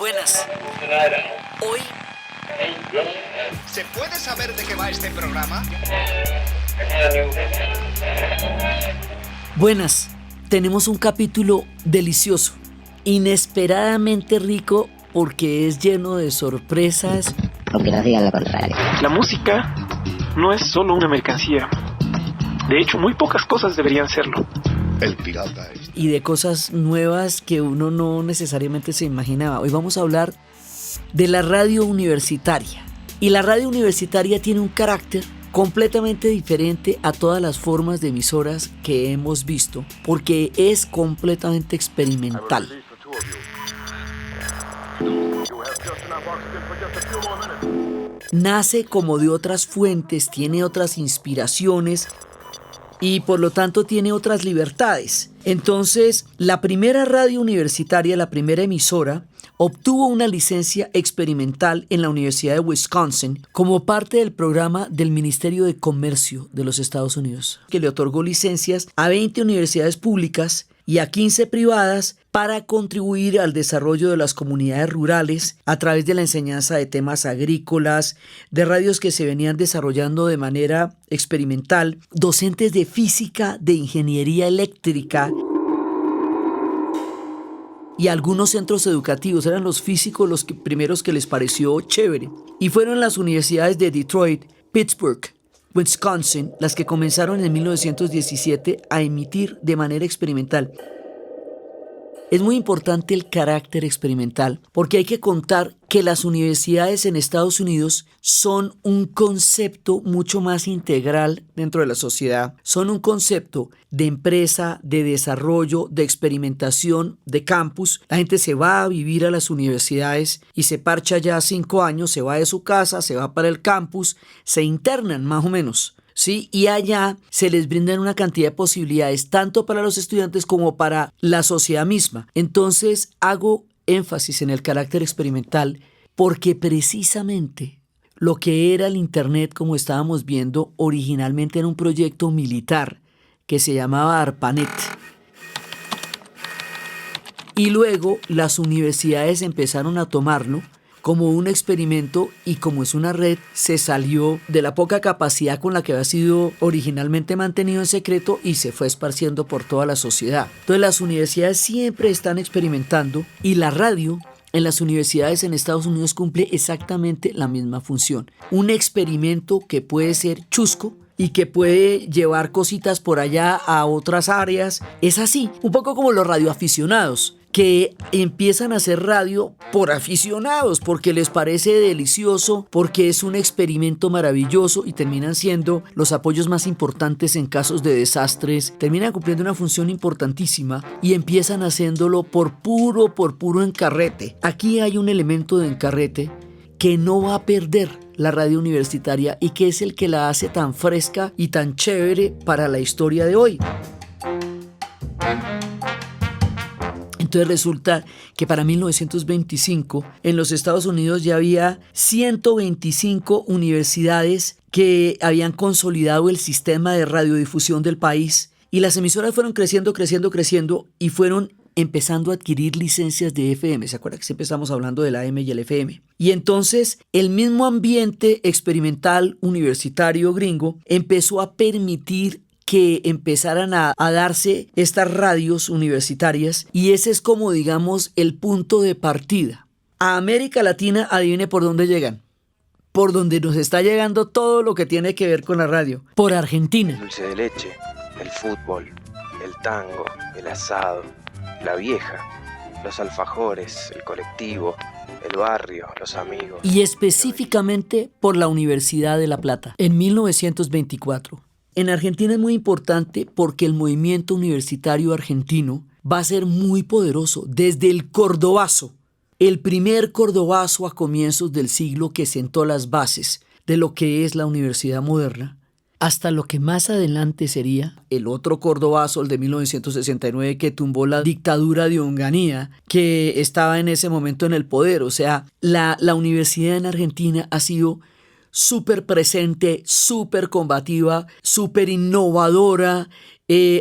Buenas. Hoy... ¿Se puede saber de qué va este programa? Buenas. Tenemos un capítulo delicioso, inesperadamente rico porque es lleno de sorpresas. Aunque nos digan lo contrario. La música no es solo una mercancía. De hecho, muy pocas cosas deberían serlo. El pirata. Y de cosas nuevas que uno no necesariamente se imaginaba. Hoy vamos a hablar de la radio universitaria. Y la radio universitaria tiene un carácter completamente diferente a todas las formas de emisoras que hemos visto, porque es completamente experimental. Nace como de otras fuentes, tiene otras inspiraciones y por lo tanto tiene otras libertades. Entonces, la primera radio universitaria, la primera emisora, obtuvo una licencia experimental en la Universidad de Wisconsin como parte del programa del Ministerio de Comercio de los Estados Unidos, que le otorgó licencias a 20 universidades públicas y a 15 privadas para contribuir al desarrollo de las comunidades rurales a través de la enseñanza de temas agrícolas, de radios que se venían desarrollando de manera experimental, docentes de física, de ingeniería eléctrica y algunos centros educativos. Eran los físicos los primeros que les pareció chévere. Y fueron las universidades de Detroit, Pittsburgh, Wisconsin, las que comenzaron en 1917 a emitir de manera experimental. Es muy importante el carácter experimental porque hay que contar que las universidades en Estados Unidos son un concepto mucho más integral dentro de la sociedad. Son un concepto de empresa, de desarrollo, de experimentación, de campus. La gente se va a vivir a las universidades y se parcha ya 5 años, se va de su casa, se va para el campus, se internan más o menos. Sí, y allá se les brindan una cantidad de posibilidades tanto para los estudiantes como para la sociedad misma. Entonces hago énfasis en el carácter experimental porque precisamente lo que era el Internet, como estábamos viendo, originalmente era un proyecto militar que se llamaba ARPANET. Y luego las universidades empezaron a tomarlo como un experimento y como es una red, se salió de la poca capacidad con la que había sido originalmente mantenido en secreto y se fue esparciendo por toda la sociedad. Entonces las universidades siempre están experimentando y la radio en las universidades en Estados Unidos cumple exactamente la misma función. Un experimento que puede ser chusco y que puede llevar cositas por allá a otras áreas. Es así, un poco como los radioaficionados, que empiezan a hacer radio por aficionados, porque les parece delicioso, porque es un experimento maravilloso y terminan siendo los apoyos más importantes en casos de desastres, terminan cumpliendo una función importantísima y empiezan haciéndolo por puro encarrete. Aquí hay un elemento de encarrete que no va a perder la radio universitaria y que es el que la hace tan fresca y tan chévere para la historia de hoy. Entonces resulta que para 1925 en los Estados Unidos ya había 125 universidades que habían consolidado el sistema de radiodifusión del país y las emisoras fueron creciendo y fueron empezando a adquirir licencias de FM. ¿Se acuerdan que siempre estamos hablando del AM y el FM? Y entonces el mismo ambiente experimental universitario gringo empezó a permitir que empezaran a darse estas radios universitarias y ese es como digamos el punto de partida. A América Latina, adivine por dónde llegan. Por donde nos está llegando todo lo que tiene que ver con la radio. Por Argentina. El dulce de leche, el fútbol, el tango, el asado, la vieja, los alfajores, el colectivo, el barrio, los amigos. Y específicamente por la Universidad de La Plata, en 1924. En Argentina es muy importante porque el movimiento universitario argentino va a ser muy poderoso desde el Cordobazo, el primer Cordobazo a comienzos del siglo que sentó las bases de lo que es la universidad moderna, hasta lo que más adelante sería el otro Cordobazo, el de 1969, que tumbó la dictadura de Onganía, que estaba en ese momento en el poder. O sea, la universidad en Argentina ha sido súper presente, súper combativa, súper innovadora,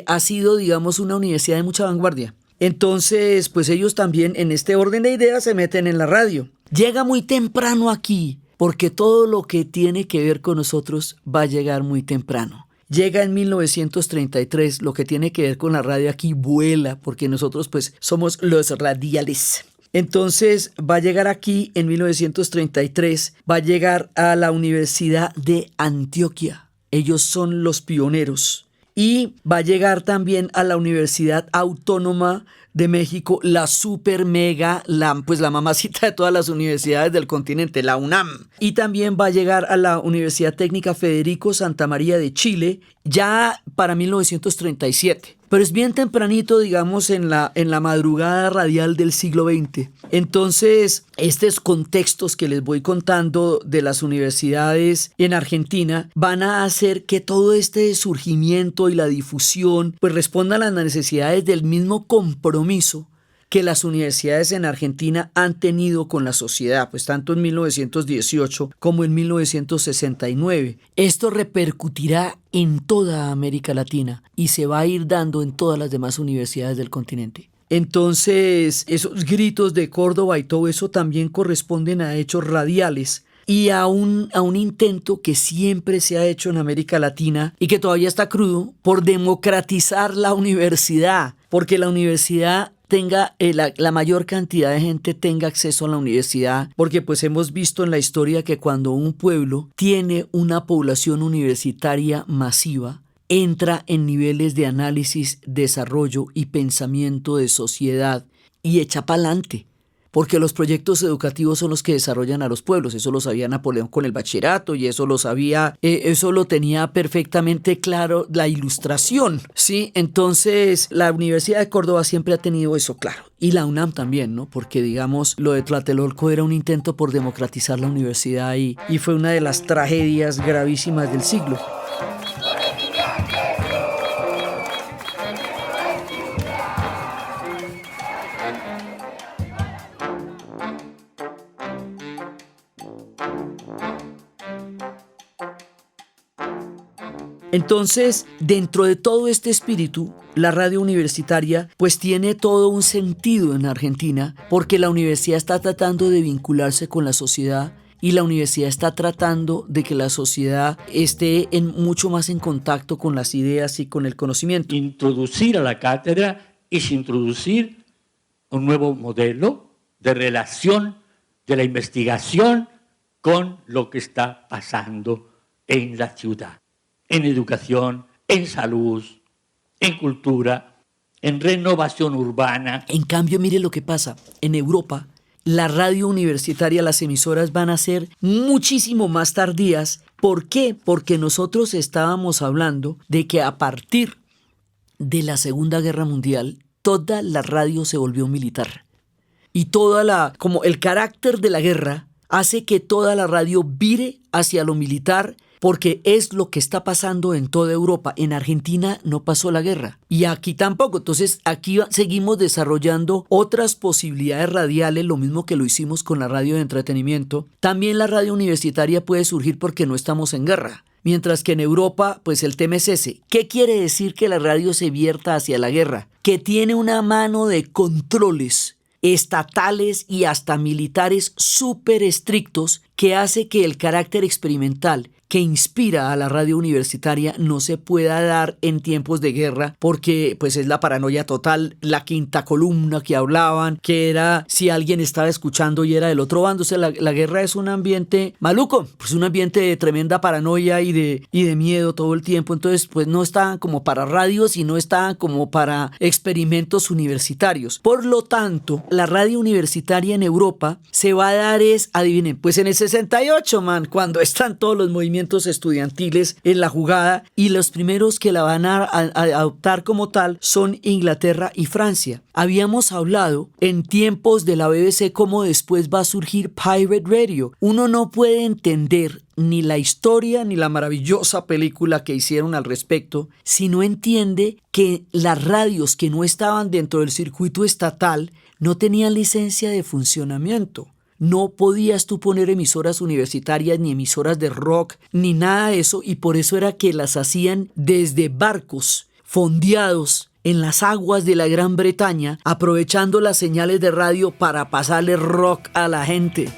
ha sido, digamos, una universidad de mucha vanguardia. Entonces, pues ellos también en este orden de ideas se meten en la radio. Llega muy temprano aquí, porque todo lo que tiene que ver con nosotros va a llegar muy temprano. Llega en 1933, lo que tiene que ver con la radio aquí vuela, porque nosotros pues somos los radiales. Entonces va a llegar aquí en 1933, va a llegar a la Universidad de Antioquia. Ellos son los pioneros. Y va a llegar también a la Universidad Autónoma de México, la super mega, la mamacita de todas las universidades del continente, la UNAM. Y también va a llegar a la Universidad Técnica Federico Santa María de Chile, ya para 1937. Pero es bien tempranito, digamos, en la madrugada radial del siglo XX. Entonces, estos contextos que les voy contando de las universidades en Argentina van a hacer que todo este surgimiento y la difusión pues respondan a las necesidades del mismo compromiso que las universidades en Argentina han tenido con la sociedad, pues tanto en 1918 como en 1969. Esto repercutirá en toda América Latina y se va a ir dando en todas las demás universidades del continente. Entonces, esos gritos de Córdoba y todo eso también corresponden a hechos radiales y a un intento que siempre se ha hecho en América Latina y que todavía está crudo por democratizar la universidad, porque la universidad tenga la mayor cantidad de gente tenga acceso a la universidad, porque pues hemos visto en la historia que cuando un pueblo tiene una población universitaria masiva, entra en niveles de análisis, desarrollo y pensamiento de sociedad y echa pa'lante. Porque los proyectos educativos son los que desarrollan a los pueblos. Eso lo sabía Napoleón con el bachillerato y eso lo tenía perfectamente claro la Ilustración, ¿sí? Entonces, la Universidad de Córdoba siempre ha tenido eso claro. Y la UNAM también, ¿no? Porque, digamos, lo de Tlatelolco era un intento por democratizar la universidad y fue una de las tragedias gravísimas del siglo. Entonces, dentro de todo este espíritu, la radio universitaria pues tiene todo un sentido en Argentina porque la universidad está tratando de vincularse con la sociedad y la universidad está tratando de que la sociedad esté mucho más en contacto con las ideas y con el conocimiento. Introducir a la cátedra es introducir un nuevo modelo de relación de la investigación con lo que está pasando en la ciudad. En educación, en salud, en cultura, en renovación urbana. En cambio, mire lo que pasa. En Europa, la radio universitaria, las emisoras van a ser muchísimo más tardías. ¿Por qué? Porque nosotros estábamos hablando de que a partir de la Segunda Guerra Mundial, toda la radio se volvió militar. Y como el carácter de la guerra hace que toda la radio vire hacia lo militar, porque es lo que está pasando en toda Europa. En Argentina no pasó la guerra y aquí tampoco. Entonces aquí seguimos desarrollando otras posibilidades radiales, lo mismo que lo hicimos con la radio de entretenimiento. También la radio universitaria puede surgir porque no estamos en guerra. Mientras que en Europa, pues el tema es ese. ¿Qué quiere decir que la radio se vierta hacia la guerra? Que tiene una mano de controles estatales y hasta militares súper estrictos que hace que el carácter experimental que inspira a la radio universitaria no se pueda dar en tiempos de guerra porque pues es la paranoia total, la quinta columna que hablaban, que era si alguien estaba escuchando y era del otro bando. O sea, la guerra es un ambiente maluco, pues un ambiente de tremenda paranoia y de miedo todo el tiempo. Entonces pues no estaban como para radios y no estaban como para experimentos universitarios. Por lo tanto, la radio universitaria en Europa se va a dar adivinen, pues en el 68, cuando están todos los movimientos estudiantiles en la jugada y los primeros que la van a adoptar como tal son Inglaterra y Francia. Habíamos hablado en tiempos de la BBC cómo después va a surgir Pirate Radio. Uno no puede entender ni la historia ni la maravillosa película que hicieron al respecto si no entiende que las radios que no estaban dentro del circuito estatal no tenían licencia de funcionamiento. No podías tú poner emisoras universitarias ni emisoras de rock ni nada de eso y por eso era que las hacían desde barcos fondeados en las aguas de la Gran Bretaña, aprovechando las señales de radio para pasarle rock a la gente.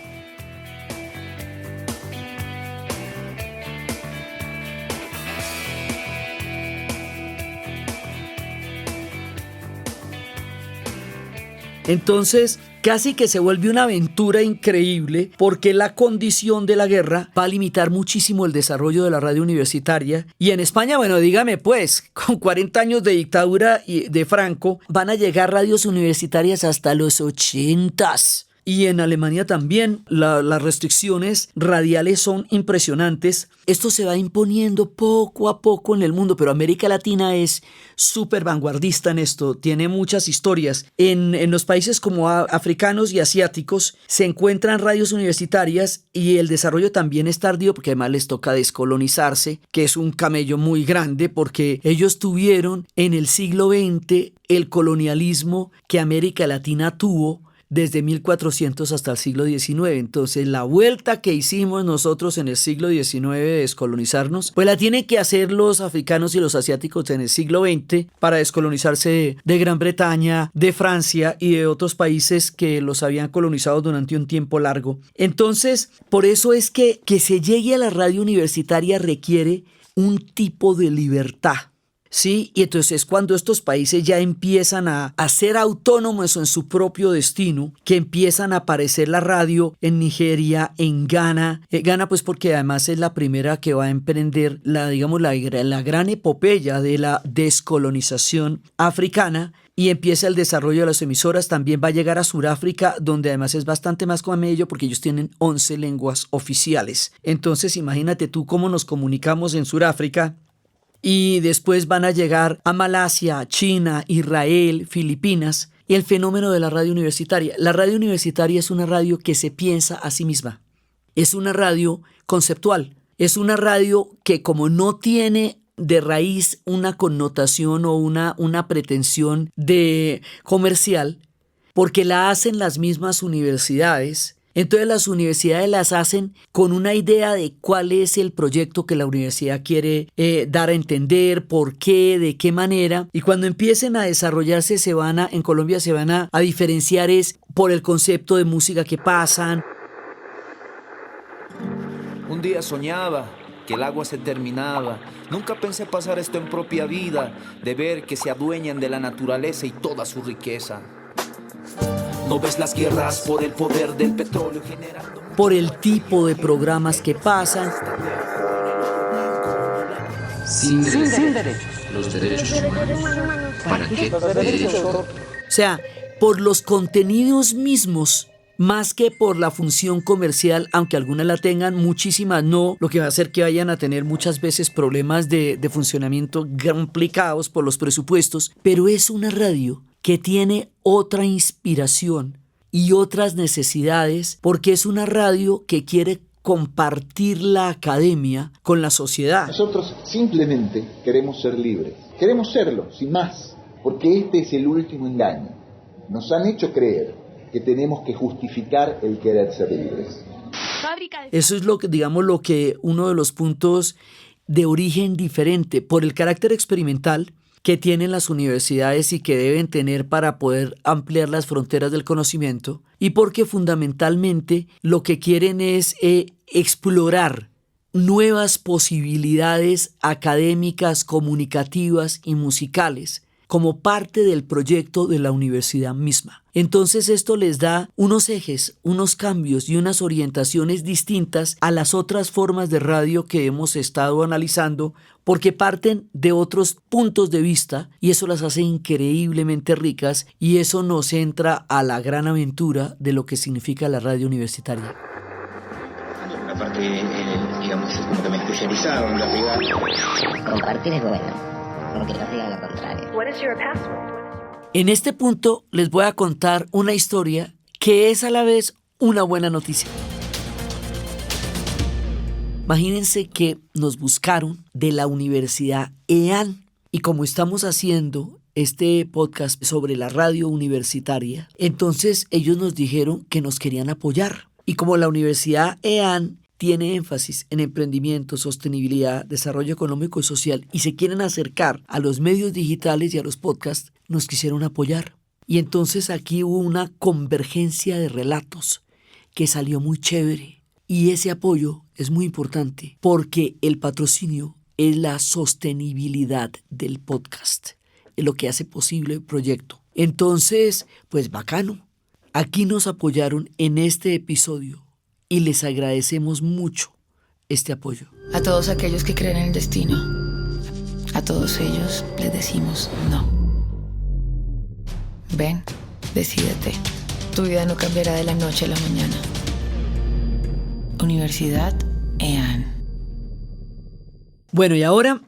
Entonces, casi que se vuelve una aventura increíble porque la condición de la guerra va a limitar muchísimo el desarrollo de la radio universitaria. Y en España, bueno, dígame pues, con 40 años de dictadura de Franco, van a llegar radios universitarias hasta los 80s. Y en Alemania también las restricciones radiales son impresionantes. Esto se va imponiendo poco a poco en el mundo, pero América Latina es súper vanguardista en esto, tiene muchas historias. En los países como africanos y asiáticos se encuentran radios universitarias y el desarrollo también es tardío porque además les toca descolonizarse, que es un camello muy grande porque ellos tuvieron en el siglo XX el colonialismo que América Latina tuvo desde 1400 hasta el siglo XIX. Entonces la vuelta que hicimos nosotros en el siglo XIX de descolonizarnos, pues la tienen que hacer los africanos y los asiáticos en el siglo XX para descolonizarse de Gran Bretaña, de Francia y de otros países que los habían colonizado durante un tiempo largo. Entonces, por eso es que se llegue a la radio universitaria requiere un tipo de libertad. Sí, y entonces cuando estos países ya empiezan a ser autónomos en su propio destino, que empiezan a aparecer la radio en Nigeria, en Ghana. Ghana pues porque además es la primera que va a emprender la gran epopeya de la descolonización africana. Y empieza el desarrollo de las emisoras, también va a llegar a Sudáfrica, donde además es bastante más camello porque ellos tienen 11 lenguas oficiales. Entonces imagínate tú cómo nos comunicamos en Sudáfrica. Y después van a llegar a Malasia, China, Israel, Filipinas. Y el fenómeno de la radio universitaria. La radio universitaria es una radio que se piensa a sí misma. Es una radio conceptual. Es una radio que como no tiene de raíz una connotación o una pretensión de comercial, porque la hacen las mismas universidades. Entonces las universidades las hacen con una idea de cuál es el proyecto que la universidad quiere dar a entender, por qué, de qué manera. Y cuando empiecen a desarrollarse en Colombia se van a diferenciar es por el concepto de música que pasan. Un día soñaba que el agua se terminaba. Nunca pensé pasar esto en propia vida, de ver que se adueñan de la naturaleza y toda su riqueza. No ves las guerras por el poder del petróleo generando... Por el tipo de programas que pasan. Sin derechos. Los derechos humanos. ¿Para qué derechos? O sea, por los contenidos mismos, más que por la función comercial, aunque algunas la tengan, muchísimas no, lo que va a hacer que vayan a tener muchas veces problemas de funcionamiento complicados por los presupuestos, pero es una radio que tiene otra inspiración y otras necesidades, porque es una radio que quiere compartir la academia con la sociedad. Nosotros simplemente queremos ser libres, queremos serlo, sin más, porque este es el último engaño. Nos han hecho creer que tenemos que justificar el querer ser libres. Eso es lo que uno de los puntos de origen diferente, por el carácter experimental que tienen las universidades y que deben tener para poder ampliar las fronteras del conocimiento, y porque fundamentalmente lo que quieren es explorar nuevas posibilidades académicas, comunicativas y musicales como parte del proyecto de la universidad misma. Entonces esto les da unos ejes, unos cambios y unas orientaciones distintas a las otras formas de radio que hemos estado analizando, porque parten de otros puntos de vista y eso las hace increíblemente ricas, y eso nos entra a la gran aventura de lo que significa la radio universitaria. Una parte, digamos, como también especializada en la privada. Compartir es bueno, porque no digan lo contrario. En este punto les voy a contar una historia que es a la vez una buena noticia. Imagínense que nos buscaron de la Universidad EAN, y como estamos haciendo este podcast sobre la radio universitaria, entonces ellos nos dijeron que nos querían apoyar. Y como la Universidad EAN tiene énfasis en emprendimiento, sostenibilidad, desarrollo económico y social y se quieren acercar a los medios digitales y a los podcasts, nos quisieron apoyar. Y entonces aquí hubo una convergencia de relatos que salió muy chévere. Y ese apoyo es muy importante porque el patrocinio es la sostenibilidad del podcast, es lo que hace posible el proyecto. Entonces, pues bacano. Aquí nos apoyaron en este episodio y les agradecemos mucho este apoyo. A todos aquellos que creen en el destino, a todos ellos les decimos no. Ven, decídete. Tu vida no cambiará de la noche a la mañana. Universidad EAN. Bueno, y ahora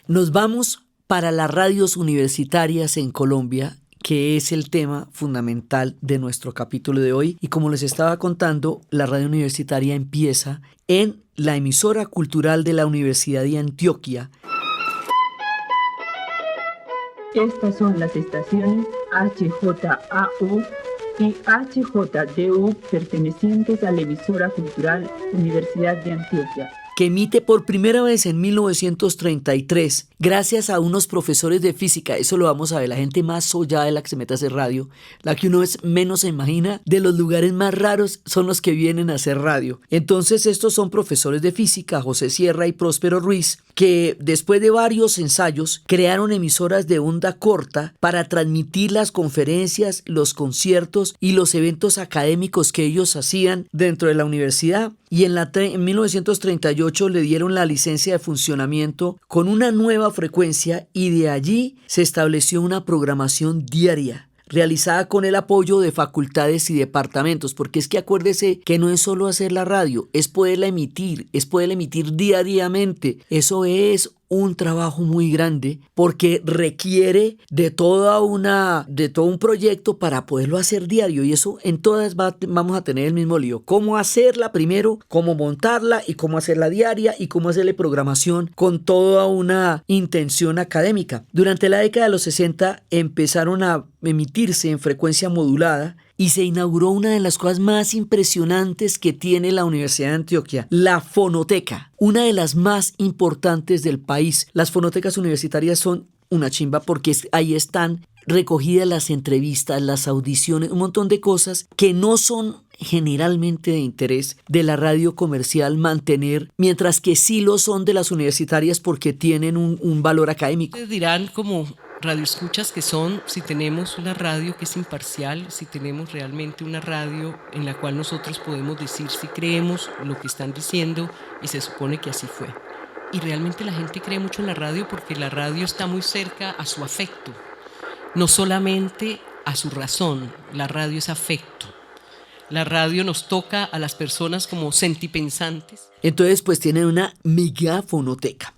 nos vamos para las radios universitarias en Colombia, que es el tema fundamental de nuestro capítulo de hoy. Y como les estaba contando, la radio universitaria empieza en la emisora cultural de la Universidad de Antioquia. Estas son las estaciones HJAU y HJDU pertenecientes a la emisora cultural Universidad de Antioquia, que emite por primera vez en 1933, gracias a unos profesores de física. Eso lo vamos a ver, la gente más sollada de la que se mete a hacer radio, la que uno menos se imagina, de los lugares más raros son los que vienen a hacer radio. Entonces estos son profesores de física, José Sierra y Próspero Ruiz, que después de varios ensayos crearon emisoras de onda corta para transmitir las conferencias, los conciertos y los eventos académicos que ellos hacían dentro de la universidad. Y en 1938 le dieron la licencia de funcionamiento con una nueva frecuencia y de allí se estableció una programación diaria realizada con el apoyo de facultades y departamentos, porque es que acuérdese que no es solo hacer la radio, es poderla emitir diariamente. Eso es un trabajo muy grande porque requiere de todo un proyecto para poderlo hacer diario, y eso en todas vamos a tener el mismo lío. Cómo hacerla primero, cómo montarla y cómo hacerla diaria y cómo hacerle programación con toda una intención académica. Durante la década de los 60 empezaron a emitirse en frecuencia modulada y se inauguró una de las cosas más impresionantes que tiene la Universidad de Antioquia, la fonoteca, una de las más importantes del país. Las fonotecas universitarias son una chimba porque ahí están recogidas las entrevistas, las audiciones, un montón de cosas que no son generalmente de interés de la radio comercial mantener, mientras que sí lo son de las universitarias porque tienen un valor académico. Ustedes dirán como radioescuchas que son, si tenemos una radio que es imparcial, si tenemos realmente una radio en la cual nosotros podemos decir si creemos lo que están diciendo, y se supone que así fue. Y realmente la gente cree mucho en la radio porque la radio está muy cerca a su afecto, no solamente a su razón. La radio es afecto. La radio nos toca a las personas como sentipensantes. Entonces pues tienen una megafonoteca.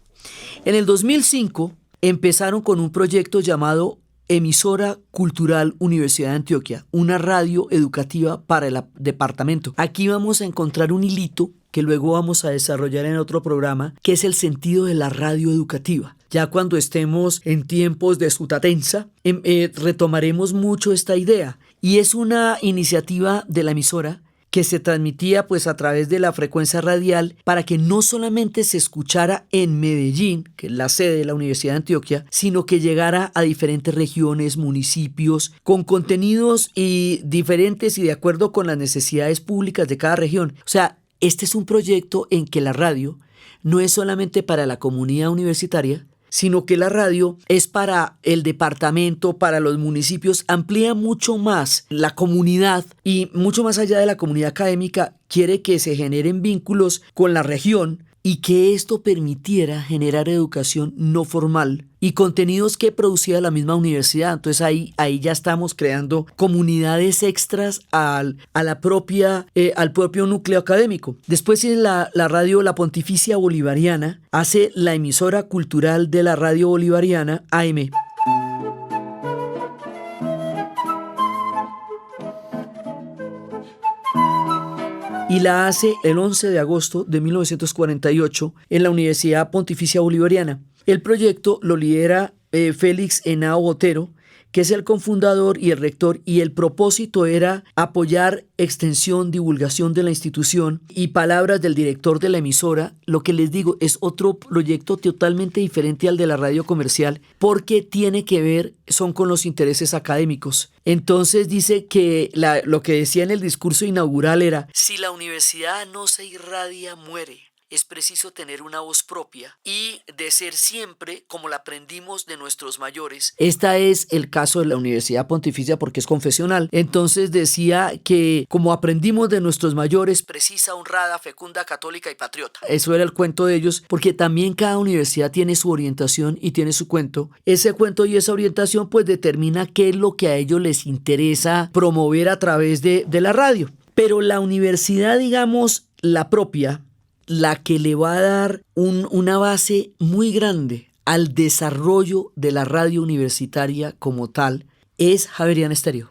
En el 2005 empezaron con un proyecto llamado Emisora Cultural Universidad de Antioquia, una radio educativa para el departamento. Aquí vamos a encontrar un hilito que luego vamos a desarrollar en otro programa, que es el sentido de la radio educativa. Ya cuando estemos en tiempos de Sutatensa, retomaremos mucho esta idea. Y es una iniciativa de la emisora que se transmitía pues a través de la frecuencia radial para que no solamente se escuchara en Medellín, que es la sede de la Universidad de Antioquia, sino que llegara a diferentes regiones, municipios, con contenidos diferentes y de acuerdo con las necesidades públicas de cada región. O sea, este es un proyecto en que la radio no es solamente para la comunidad universitaria, sino que la radio es para el departamento, para los municipios, amplía mucho más la comunidad y mucho más allá de la comunidad académica, quiere que se generen vínculos con la región y que esto permitiera generar educación no formal y contenidos que producía la misma universidad. Entonces ahí ya estamos creando comunidades extras al propio núcleo académico. Después en la radio La Pontificia Bolivariana hace la emisora cultural de la radio bolivariana AM. Y la hace el 11 de agosto de 1948 en la Universidad Pontificia Bolivariana. El proyecto lo lidera Félix Henao Botero, que es el cofundador y el rector, y el propósito era apoyar extensión, divulgación de la institución, y palabras del director de la emisora, lo que les digo es otro proyecto totalmente diferente al de la radio comercial, porque tiene que ver, son con los intereses académicos. Entonces dice que lo que decía en el discurso inaugural era: si la universidad no se irradia, muere. Es preciso tener una voz propia y de ser siempre como la aprendimos de nuestros mayores. Este es el caso de la Universidad Pontificia porque es confesional. Entonces decía que como aprendimos de nuestros mayores, precisa, honrada, fecunda, católica y patriota. Eso era el cuento de ellos, porque también cada universidad tiene su orientación y tiene su cuento. Ese cuento y esa orientación pues determina qué es lo que a ellos les interesa promover a través de la radio. Pero la universidad, digamos, la propia, la que le va a dar una base muy grande al desarrollo de la radio universitaria como tal, es Javeriana Estéreo.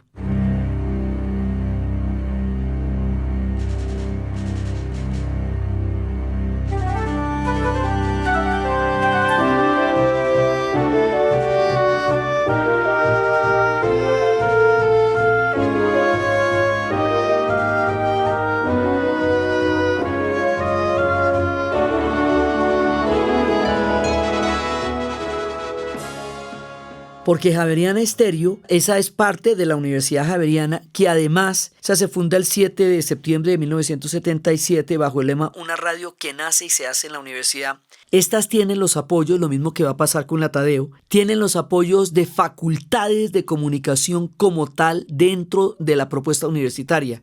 Porque Javeriana Estéreo, esa es parte de la Universidad Javeriana, que además se funda el 7 de septiembre de 1977 bajo el lema Una radio que nace y se hace en la universidad. Estas tienen los apoyos, lo mismo que va a pasar con la Tadeo, tienen los apoyos de facultades de comunicación como tal dentro de la propuesta universitaria,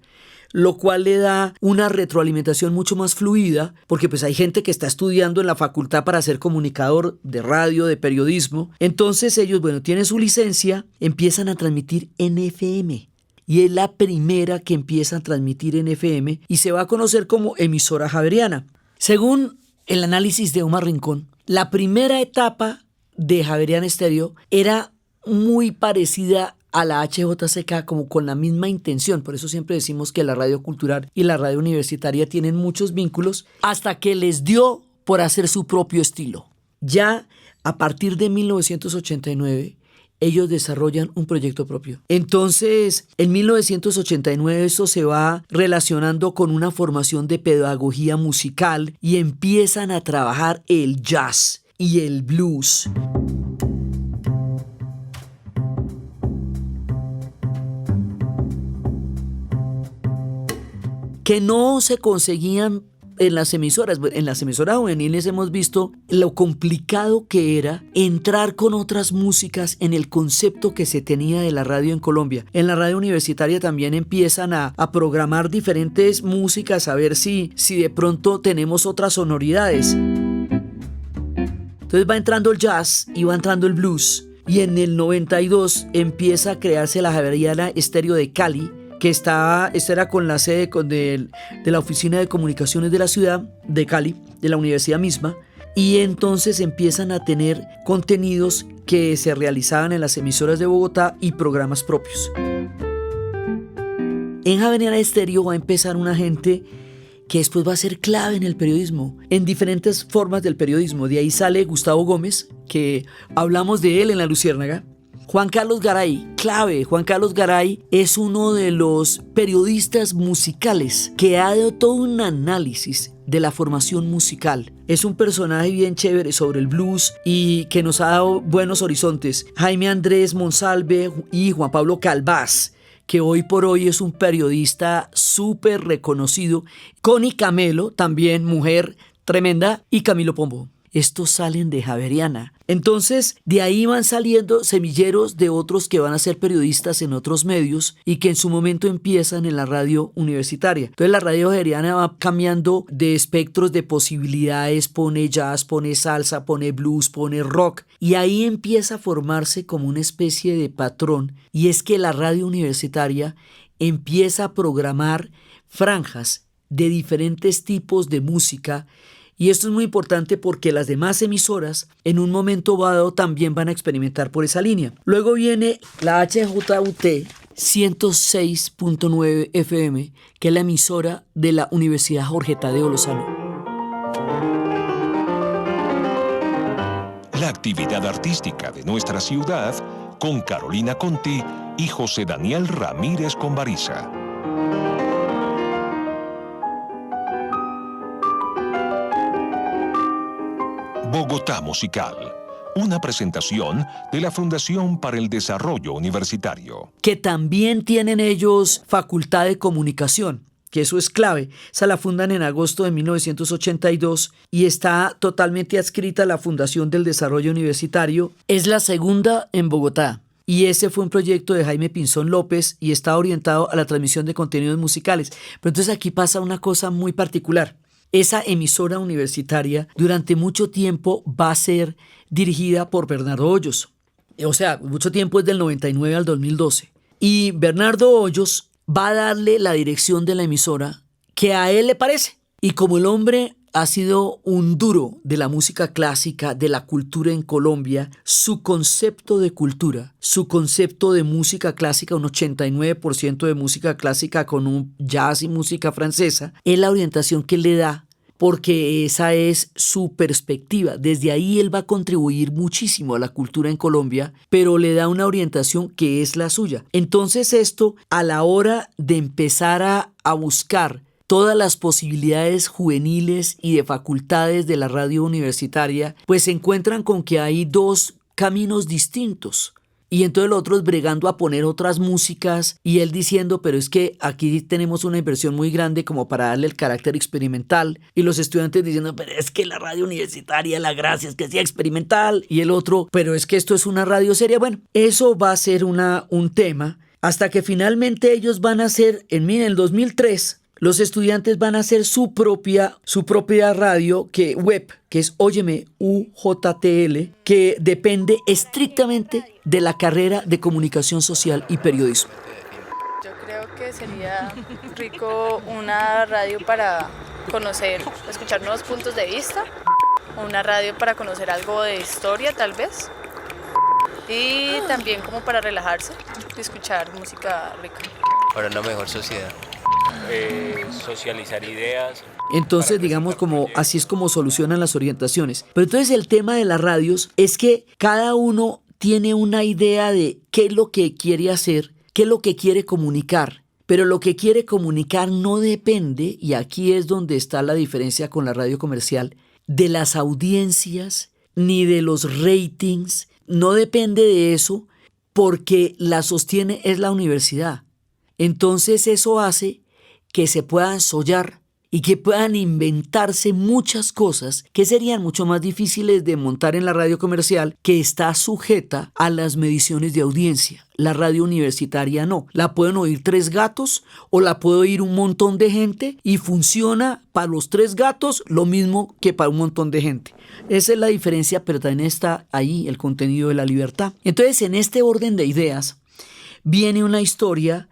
lo cual le da una retroalimentación mucho más fluida, porque pues hay gente que está estudiando en la facultad para ser comunicador de radio, de periodismo. Entonces ellos, bueno, tienen su licencia, empiezan a transmitir en FM. Y es la primera que empieza a transmitir en FM y se va a conocer como emisora javeriana. Según el análisis de Omar Rincón, la primera etapa de Javeriana Estéreo era muy parecida a la HJCK, como con la misma intención. Por eso siempre decimos que la radio cultural y la radio universitaria tienen muchos vínculos, hasta que les dio por hacer su propio estilo. Ya a partir de 1989, ellos desarrollan un proyecto propio. Entonces, en 1989 eso se va relacionando con una formación de pedagogía musical y empiezan a trabajar el jazz y el blues. Que no se conseguían en las emisoras. En las emisoras juveniles hemos visto lo complicado que era entrar con otras músicas en el concepto que se tenía de la radio en Colombia. En la radio universitaria también empiezan a programar diferentes músicas, a ver si de pronto tenemos otras sonoridades. Entonces va entrando el jazz y va entrando el blues. Y en el 92 empieza a crearse la Javeriana Estéreo de Cali, que esta era con la sede de la Oficina de Comunicaciones de la ciudad de Cali, de la universidad misma, y entonces empiezan a tener contenidos que se realizaban en las emisoras de Bogotá y programas propios. En Javeriana Estéreo va a empezar una gente que después va a ser clave en el periodismo, en diferentes formas del periodismo. De ahí sale Gustavo Gómez, que hablamos de él en La Luciérnaga. Juan Carlos Garay, clave. Juan Carlos Garay es uno de los periodistas musicales que ha dado todo un análisis de la formación musical. Es un personaje bien chévere sobre el blues y que nos ha dado buenos horizontes. Jaime Andrés Monsalve y Juan Pablo Calvás, que hoy por hoy es un periodista súper reconocido. Connie Camelo, también mujer tremenda, y Camilo Pombo. Estos salen de Javeriana. Entonces, de ahí van saliendo semilleros de otros que van a ser periodistas en otros medios y que en su momento empiezan en la radio universitaria. Entonces, la radio javeriana va cambiando de espectros de posibilidades, pone jazz, pone salsa, pone blues, pone rock. Y ahí empieza a formarse como una especie de patrón. Y es que la radio universitaria empieza a programar franjas de diferentes tipos de música. Y esto es muy importante porque las demás emisoras en un momento dado también van a experimentar por esa línea. Luego viene la HJUT 106.9 FM, que es la emisora de la Universidad Jorge Tadeo Lozano. La actividad artística de nuestra ciudad con Carolina Conti y José Daniel Ramírez Conbariza. Bogotá Musical, una presentación de la Fundación para el Desarrollo Universitario. Que también tienen ellos facultad de comunicación, que eso es clave. Esa la fundan en agosto de 1982 y está totalmente adscrita a la Fundación del Desarrollo Universitario. Es la segunda en Bogotá. Y ese fue un proyecto de Jaime Pinzón López y está orientado a la transmisión de contenidos musicales. Pero entonces aquí pasa una cosa muy particular. Esa emisora universitaria durante mucho tiempo va a ser dirigida por Bernardo Hoyos. O sea, mucho tiempo es del 99 al 2012. Y Bernardo Hoyos va a darle la dirección de la emisora que a él le parece. Y como el hombre ha sido un duro de la música clásica, de la cultura en Colombia, su concepto de cultura, su concepto de música clásica, un 89% de música clásica con un jazz y música francesa, es la orientación que le da, porque esa es su perspectiva. Desde ahí él va a contribuir muchísimo a la cultura en Colombia, pero le da una orientación que es la suya. Entonces esto, a la hora de empezar a buscar todas las posibilidades juveniles y de facultades de la radio universitaria, pues se encuentran con que hay dos caminos distintos. Y entonces los otros bregando a poner otras músicas y él diciendo, pero es que aquí tenemos una inversión muy grande como para darle el carácter experimental. Y los estudiantes diciendo, pero es que la radio universitaria, la gracia es que sea experimental. Y el otro, pero es que esto es una radio seria. Bueno, eso va a ser un tema hasta que finalmente ellos van a hacer, en el 2003, los estudiantes van a hacer su propia radio web, que es Óyeme UJTL, que depende estrictamente de la carrera de comunicación social y periodismo. Yo creo que sería rico una radio para conocer, escuchar nuevos puntos de vista, una radio para conocer algo de historia tal vez, y también como para relajarse y escuchar música rica. Para una mejor sociedad. Socializar ideas. Entonces, digamos, como así es como solucionan las orientaciones. Pero entonces el tema de las radios es que cada uno tiene una idea de qué es lo que quiere hacer, qué es lo que quiere comunicar. Pero lo que quiere comunicar no depende, y aquí es donde está la diferencia con la radio comercial, de las audiencias ni de los ratings. No depende de eso porque la sostiene es la universidad. Entonces eso hace que se puedan sollar y que puedan inventarse muchas cosas que serían mucho más difíciles de montar en la radio comercial, que está sujeta a las mediciones de audiencia. La radio universitaria no. La pueden oír 3 gatos o la puede oír un montón de gente y funciona para los 3 gatos lo mismo que para un montón de gente. Esa es la diferencia, pero también está ahí el contenido de la libertad. Entonces, en este orden de ideas viene una historia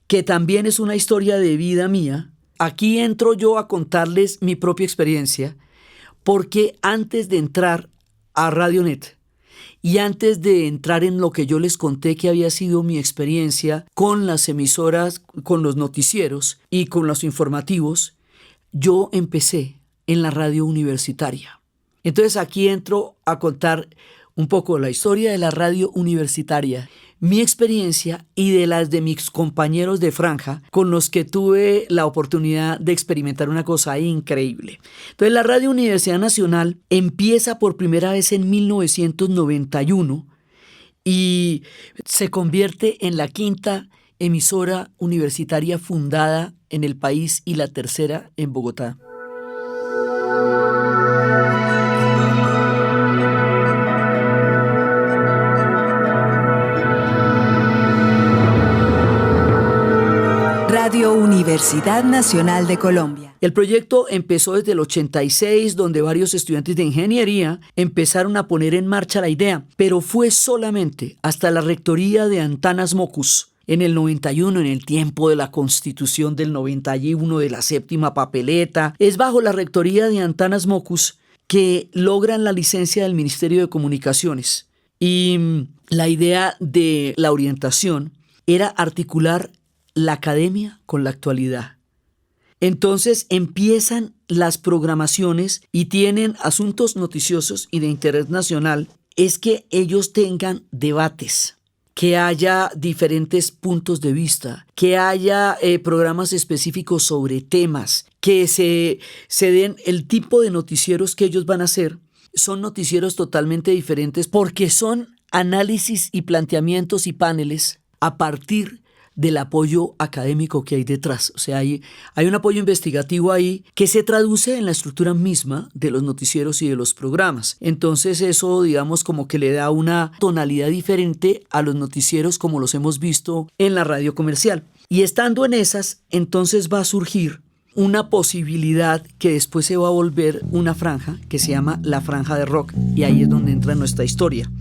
que también es una historia de vida mía. Aquí entro yo a contarles mi propia experiencia, porque antes de entrar a Radionet y antes de entrar en lo que yo les conté que había sido mi experiencia con las emisoras, con los noticieros y con los informativos, yo empecé en la radio universitaria. Entonces aquí entro a contar un poco la historia de la radio universitaria, mi experiencia y de las de mis compañeros de franja con los que tuve la oportunidad de experimentar una cosa increíble. Entonces la Radio Universidad Nacional empieza por primera vez en 1991 y se convierte en la 5ª emisora universitaria fundada en el país y la 3ª en Bogotá. Radio Universidad Nacional de Colombia. El proyecto empezó desde el 86, donde varios estudiantes de ingeniería empezaron a poner en marcha la idea, pero fue solamente hasta la rectoría de Antanas Mockus, en el 91, en el tiempo de la Constitución del 91, de la 7ª papeleta. Es bajo la rectoría de Antanas Mockus que logran la licencia del Ministerio de Comunicaciones. Y la idea de la orientación era articular la academia con la actualidad. Entonces empiezan las programaciones y tienen asuntos noticiosos y de interés nacional. Es que ellos tengan debates. que haya diferentes puntos de vista, que haya programas específicos sobre temas, que se den el tipo de noticieros que ellos van a hacer. Son noticieros totalmente diferentes porque son análisis y planteamientos y paneles a partir del apoyo académico que hay detrás. O sea, hay un apoyo investigativo ahí que se traduce en la estructura misma de los noticieros y de los programas. Entonces eso, digamos, como que le da una tonalidad diferente a los noticieros como los hemos visto en la radio comercial. Y estando en esas, entonces va a surgir una posibilidad que después se va a volver una franja que se llama la franja de rock. Y ahí es donde entra nuestra historia.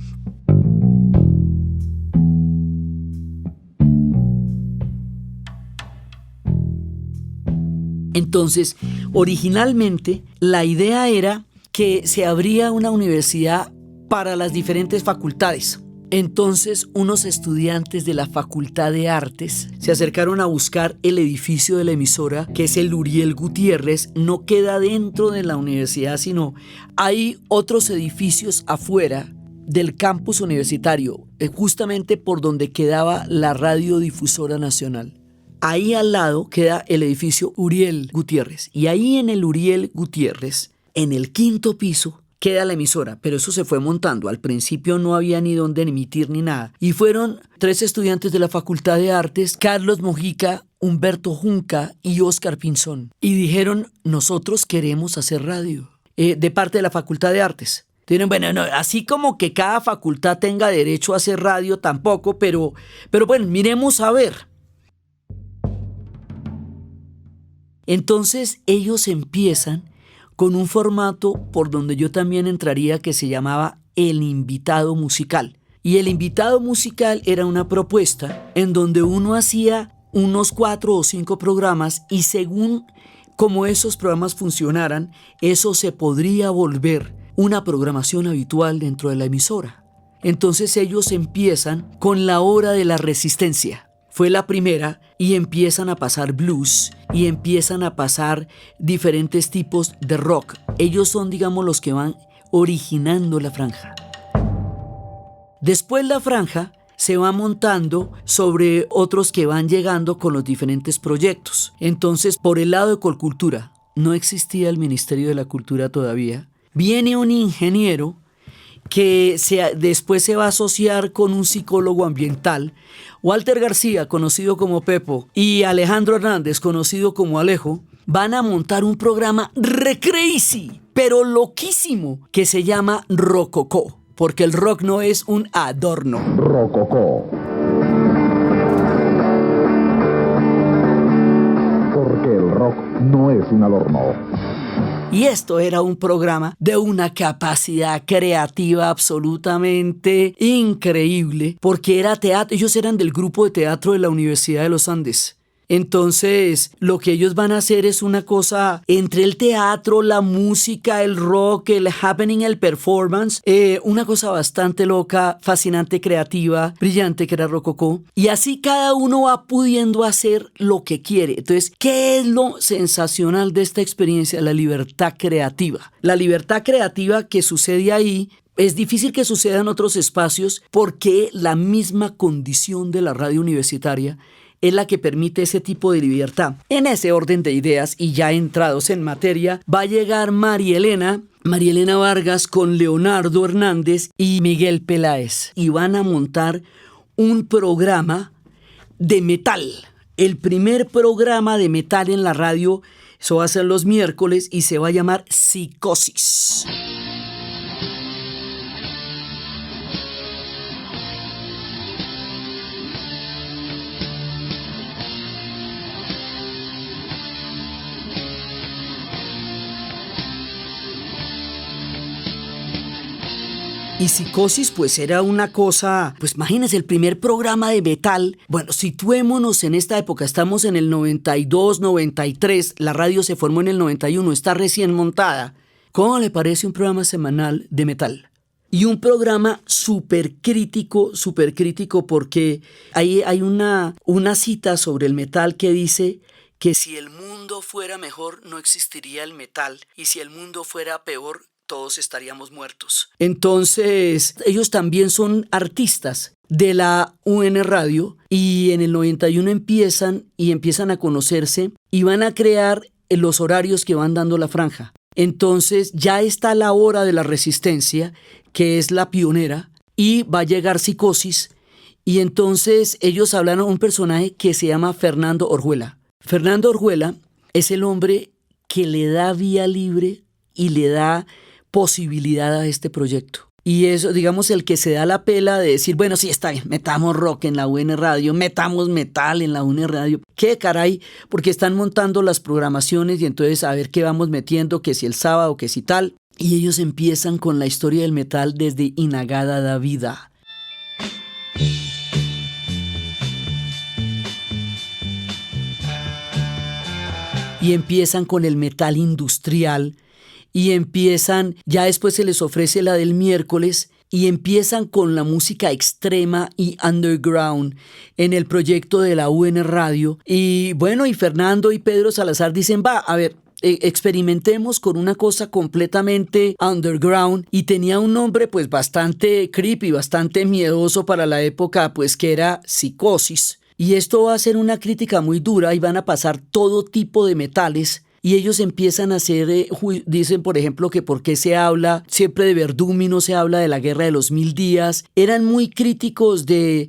Entonces, originalmente, la idea era que se abría una universidad para las diferentes facultades. Entonces, unos estudiantes de la Facultad de Artes se acercaron a buscar el edificio de la emisora, que es el Uriel Gutiérrez. No queda dentro de la universidad, sino hay otros edificios afuera del campus universitario, justamente por donde quedaba la Radiodifusora Nacional. Ahí al lado queda el edificio Uriel Gutiérrez. Y ahí en el Uriel Gutiérrez, en el 5º piso, queda la emisora. Pero eso se fue montando. Al principio no había ni dónde emitir ni nada. Y fueron 3 estudiantes de la Facultad de Artes, Carlos Mojica, Humberto Junca y Óscar Pinzón. Y dijeron, nosotros queremos hacer radio. De parte de la Facultad de Artes. Dijeron, bueno, no, así como que cada facultad tenga derecho a hacer radio tampoco, pero bueno, miremos a ver. Entonces ellos empiezan con un formato por donde yo también entraría que se llamaba el invitado musical. Y el invitado musical era una propuesta en donde uno hacía unos 4 o 5 programas y según cómo esos programas funcionaran, eso se podría volver una programación habitual dentro de la emisora. Entonces ellos empiezan con la hora de la resistencia. Fue la primera y empiezan a pasar blues y empiezan a pasar diferentes tipos de rock. Ellos son, digamos, los que van originando la franja. Después la franja se va montando sobre otros que van llegando con los diferentes proyectos. Entonces, por el lado de Colcultura, no existía el Ministerio de la Cultura todavía. Viene un ingeniero que después se va a asociar con un psicólogo ambiental, Walter García, conocido como Pepo, y Alejandro Hernández, conocido como Alejo, van a montar un programa re crazy, pero loquísimo, que se llama Rococó, porque el rock no es un adorno. Rococó. Porque el rock no es un adorno. Y esto era un programa de una capacidad creativa absolutamente increíble, porque era teatro. Ellos eran del grupo de teatro de la Universidad de los Andes. Entonces, lo que ellos van a hacer es una cosa entre el teatro, la música, el rock, el happening, el performance, una cosa bastante loca, fascinante, creativa, brillante, que era Rococó. Y así cada uno va pudiendo hacer lo que quiere. Entonces, ¿qué es lo sensacional de esta experiencia? La libertad creativa. La libertad creativa que sucede ahí es difícil que suceda en otros espacios porque la misma condición de la radio universitaria es la que permite ese tipo de libertad. En ese orden de ideas y ya entrados en materia, va a llegar María Elena Vargas con Leonardo Hernández y Miguel Peláez y van a montar un programa de metal. El primer programa de metal en la radio, eso va a ser los miércoles y se va a llamar Psicosis. Y Psicosis pues era una cosa, pues imagínense el primer programa de metal. Bueno, situémonos en esta época, estamos en el 92, 93, la radio se formó en el 91, está recién montada. ¿Cómo le parece un programa semanal de metal? Y un programa súper crítico porque ahí hay una cita sobre el metal que dice que si el mundo fuera mejor no existiría el metal y si el mundo fuera peor todos estaríamos muertos. Entonces, ellos también son artistas de la UN Radio, y en el 91 empiezan a conocerse y van a crear los horarios que van dando la franja. Entonces ya está la hora de la resistencia, que es la pionera, y va a llegar Psicosis, y entonces ellos hablaron a un personaje que se llama Fernando Orjuela. Fernando Orjuela es el hombre que le da vía libre y le da posibilidad a este proyecto. Y eso, digamos, el que se da la pela de decir, bueno, sí, está bien, metamos rock en la UN Radio, metamos metal en la UN Radio. ¿Qué caray? Porque están montando las programaciones y entonces a ver qué vamos metiendo, que si el sábado, que si tal. Y ellos empiezan con la historia del metal desde Inagada da Vida. Y empiezan con el metal industrial, y empiezan, ya después se les ofrece la del miércoles, y empiezan con la música extrema y underground en el proyecto de la UN Radio. Y bueno, y Fernando y Pedro Salazar dicen, va, a ver, experimentemos con una cosa completamente underground, y tenía un nombre pues bastante creepy, bastante miedoso para la época, pues que era Psicosis. Y esto va a ser una crítica muy dura y van a pasar todo tipo de metales. Y ellos empiezan a hacer, dicen por ejemplo que por qué se habla siempre de Verdún y no se habla de la Guerra de los 1000 días. Eran muy críticos de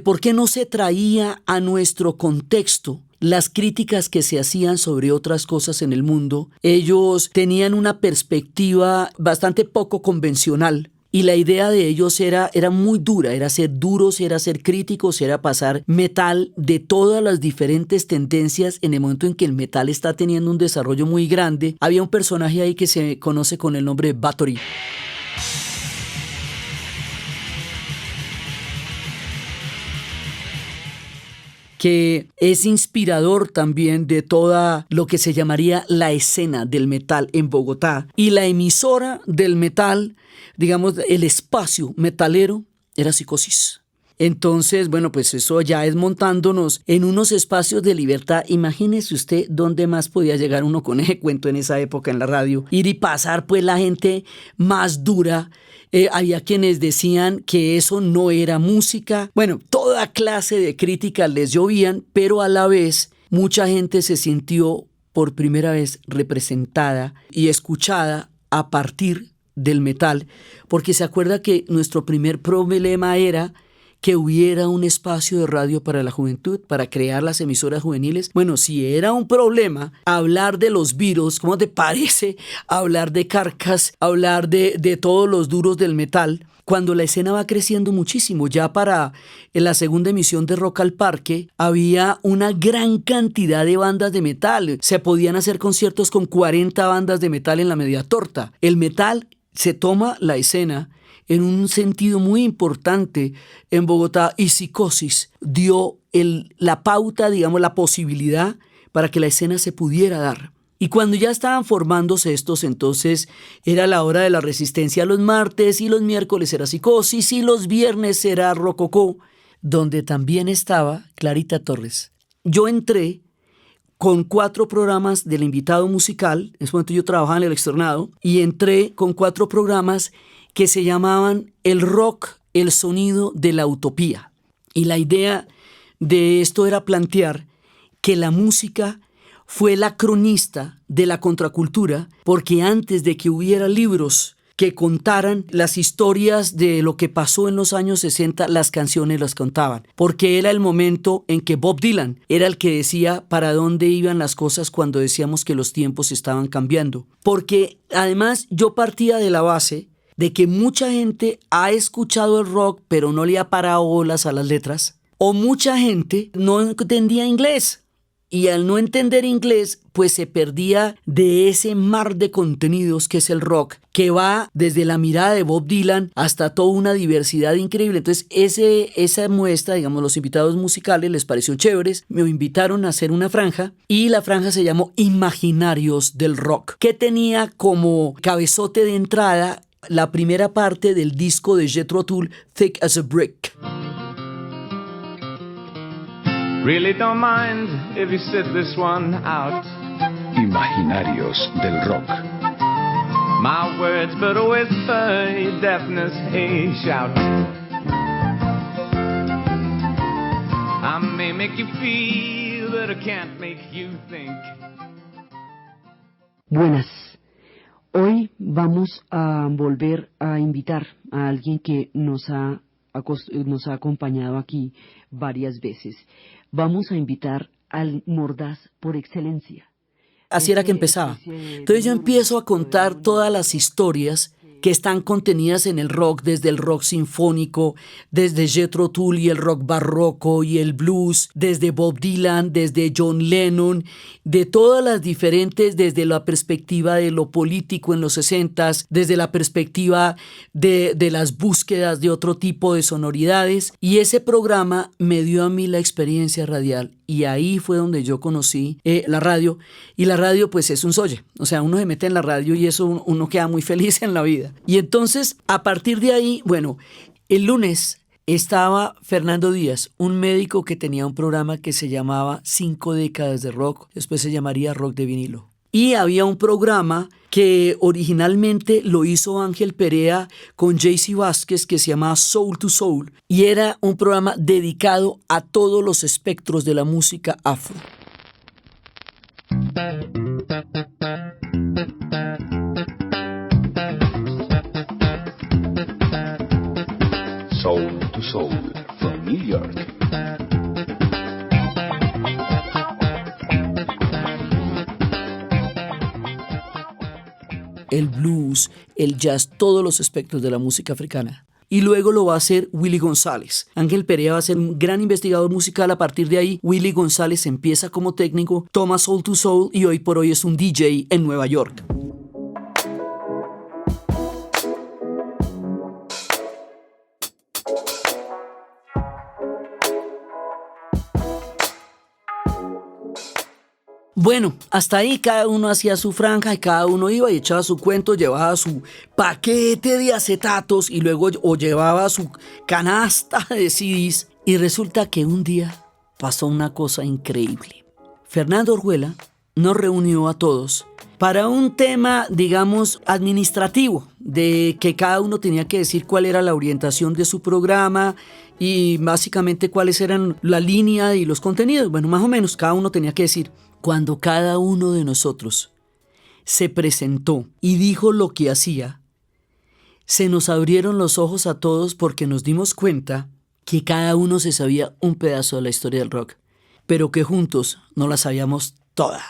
por qué no se traía a nuestro contexto las críticas que se hacían sobre otras cosas en el mundo. Ellos tenían una perspectiva bastante poco convencional. Y la idea de ellos era muy dura, era ser duros, era ser críticos, era pasar metal de todas las diferentes tendencias en el momento en que el metal está teniendo un desarrollo muy grande. Había un personaje ahí que se conoce con el nombre de Bathory. Que es inspirador también de toda lo que se llamaría la escena del metal en Bogotá. Y la emisora del metal, digamos, el espacio metalero, era Psicosis. Entonces, bueno, pues eso ya es montándonos en unos espacios de libertad. Imagínese usted dónde más podía llegar uno con ese cuento en esa época en la radio. Ir y pasar pues la gente más dura. Había quienes decían que eso no era música. Bueno, toda clase de críticas les llovían, pero a la vez mucha gente se sintió por primera vez representada y escuchada a partir del metal, porque se acuerda que nuestro primer problema era que hubiera un espacio de radio para la juventud, para crear las emisoras juveniles. Bueno, si era un problema hablar de los Beatles, ¿cómo te parece hablar de Carcass, hablar de todos los duros del metal? Cuando la escena va creciendo muchísimo, ya para la segunda emisión de Rock al Parque había una gran cantidad de bandas de metal. Se podían hacer conciertos con 40 bandas de metal en la media torta. El metal se toma la escena en un sentido muy importante en Bogotá, y Psicosis dio la pauta, digamos, la posibilidad para que la escena se pudiera dar. Y cuando ya estaban formándose estos, entonces era la hora de la resistencia los martes, y los miércoles era Psicosis, y los viernes era Rococó, donde también estaba Clarita Torres. Yo entré con 4 programas del invitado musical. En ese momento yo trabajaba en el externado, y entré con 4 programas que se llamaban El Rock, el sonido de la utopía. Y la idea de esto era plantear que la música fue la cronista de la contracultura, porque antes de que hubiera libros que contaran las historias de lo que pasó en los años 60, las canciones las contaban, porque era el momento en que Bob Dylan era el que decía para dónde iban las cosas cuando decíamos que los tiempos estaban cambiando. Porque además yo partía de la base de que mucha gente ha escuchado el rock pero no le ha parado bolas a las letras, o mucha gente no entendía inglés, y al no entender inglés pues se perdía de ese mar de contenidos que es el rock, que va desde la mirada de Bob Dylan hasta toda una diversidad increíble. Entonces esa muestra, digamos, los invitados musicales les pareció chéveres, me invitaron a hacer una franja, y la franja se llamó Imaginarios del Rock, que tenía como cabezote de entrada la primera parte del disco de Jethro Tull, Thick as a Brick. Really don't mind if you sit this one out. Imaginarios del Rock. My words but a whisper, your deafness a shout. make you feel, but I can't make you think. Buenas. Hoy vamos a volver a invitar a alguien que nos ha acompañado aquí varias veces. Vamos a invitar al mordaz por excelencia. Así era que empezaba. Entonces yo empiezo a contar todas las historias que están contenidas en el rock, desde el rock sinfónico, desde Jethro Tull y el rock barroco y el blues, desde Bob Dylan, desde John Lennon, de todas las diferentes, desde la perspectiva de lo político en los 60s, desde la perspectiva de las búsquedas de otro tipo de sonoridades. Y ese programa me dio a mí la experiencia radial. Y ahí fue donde yo conocí la radio. Y la radio pues es un solle. O sea, uno se mete en la radio y eso uno queda muy feliz en la vida. Y entonces, a partir de ahí, bueno, el lunes estaba Fernando Díaz, un médico que tenía un programa que se llamaba 5 décadas de rock. Después se llamaría Rock de Vinilo. Y había un programa que originalmente lo hizo Ángel Perea con Jaycee Vázquez, que se llamaba Soul to Soul, y era un programa dedicado a todos los espectros de la música afro. Soul to Soul, from New York. El blues, el jazz, todos los espectros de la música africana. Y luego lo va a hacer Willy González. Ángel Perea va a ser un gran investigador musical. A partir de ahí, Willy González empieza como técnico, toma Soul to Soul y hoy por hoy es un DJ en Nueva York. Bueno, hasta ahí cada uno hacía su franja y cada uno iba y echaba su cuento, llevaba su paquete de acetatos y luego o llevaba su canasta de CDs. Y resulta que un día pasó una cosa increíble. Fernando Orjuela nos reunió a todos para un tema, digamos, administrativo, de que cada uno tenía que decir cuál era la orientación de su programa y básicamente cuáles eran la línea y los contenidos. Bueno, más o menos cada uno tenía que decir. Cuando cada uno de nosotros se presentó y dijo lo que hacía, se nos abrieron los ojos a todos porque nos dimos cuenta que cada uno se sabía un pedazo de la historia del rock, pero que juntos no la sabíamos toda.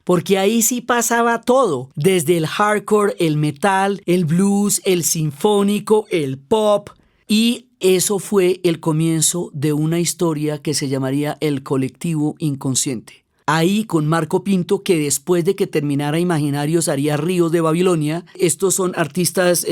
Porque ahí sí pasaba todo, desde el hardcore, el metal, el blues, el sinfónico, el pop, y eso fue el comienzo de una historia que se llamaría El Colectivo Inconsciente. Ahí con Marco Pinto, que después de que terminara Imaginarios haría Ríos de Babilonia. Estos son artistas